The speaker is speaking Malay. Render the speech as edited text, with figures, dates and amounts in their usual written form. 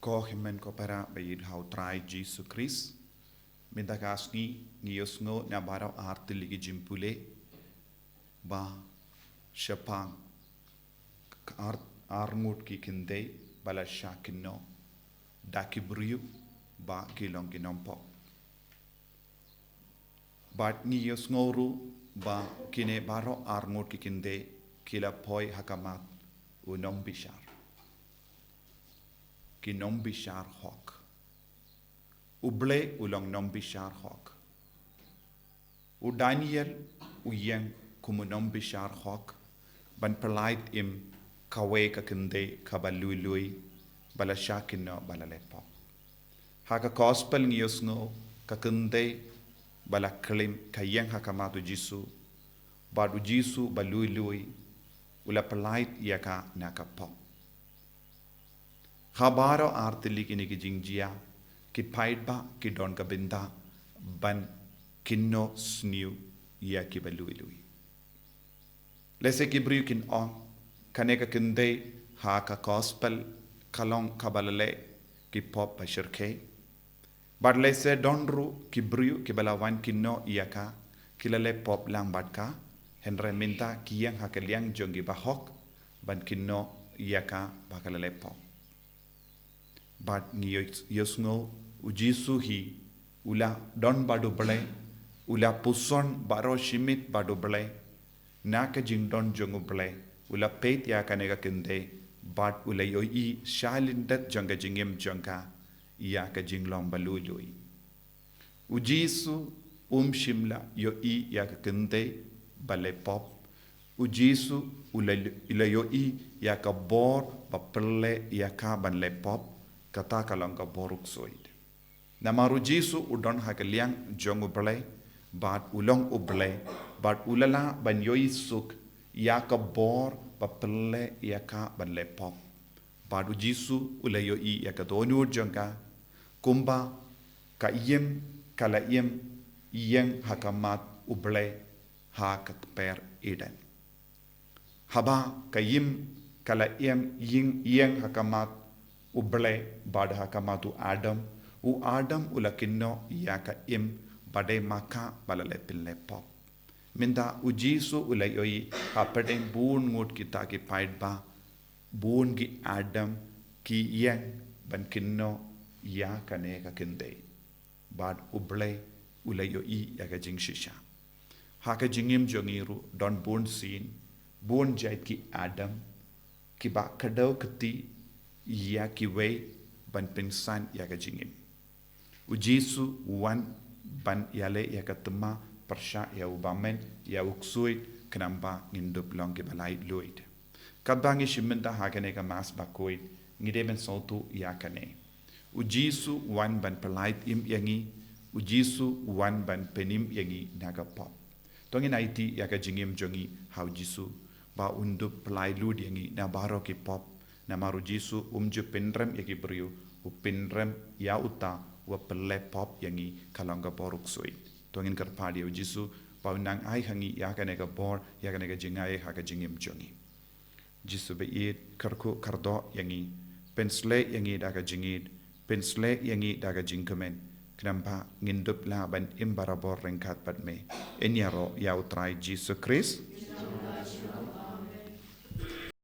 ko himen ko para bayid how try Jesus Christ minta kasni ngiyos ngo na baraw artiligi jimpule ba shapang armut ki kinde bala shakino dakibriu ba kilong ginompo bat ngiyos ngoru ba kine baro armut ki kinde kila poi hakamat unom bishar kinom bishar hok uble ulang nom bishar hok u Daniel u yang kumunom bishar hok ban pelait im kawe ka kende kabalului bala shakino bala lepo haka gospel ngiyos ngo ka kende bala klim kayang hakamatu jisu badu jisu balului ula pelait yaka nakapo habaro artili kini ki jingjia ki paidba ki don ka binda ban kinno sniu ya ki balului lese ki briu kin on kaneka kinde ha ka gospel kalong kabalale ki pop bashirke but lese donru ki briu ki balawan kinno yaka kilale pop lang badka henre minta kiyang hakaliang jongi bahok ban kinno yaka bakalale pop but ni yosngo ujisu hi ula don badu bale ula puson baro shimit badu bale naka jing don jongu bale ula pet ya kanega kinde but ula yo I shalindat jonga jingem jonga ya ka jinglom balului ujisu shimla yo I ya ka kinde bale pop ujisu ula yo I ya ka bor baple ya ka ban le pop kata kalong ka boruk soid namaru jisu udon hakaliang jongu bale bat ulong uble bat ulala ban yoi suk ya ka bor baple ya ka ban le pop bat jisu ulayo I ya ka donur jonga kumba ka yem kala yem yang hakamat uble ha ka per eden haba ka yim kala yem yang hakamat uble bad hakamatu Adam u Adam ulakinno yaka im bade maka balale pille pop minda ujisu ulayoi apedeng bun ngut kita ki paidba bun gi Adam ki yang ban kinno yaka ne ka kinde bad uble ulayoi yaka jingshisha haka jingim jongiru don bun sin bun jait ki Adam ki ba kadau keti ya kiwe ban pensan ya ka jingim ujisu wan ban yale ya ka tema persha ya ubamen ya uksui kenamba ngindup long ke balai loid kabangi shimenta hakane ka mas bakoi ngide ben sotu ya kane ujisu wan ban pelait im yangi ujisu wan ban penim yangi naga pop tongin IT ya ka jingim jongi how jisu ba undup pelai lud yangi na baro ki pop namaru jisu umju pynrem yaki beriu u pynrem ya uta wa pelle pop yangi kalanga boruk suit tongin karpadi u jisu paunang ai hangi ya kanega bor ya kanega jingai ha ka jingim jongi jisu be it karku kardo yangi pensle yangi daga jingid pensle yangi daga jingkamen knamba ngindup laban imbarabor rengkat padme enyaro ya utrai jisu Christ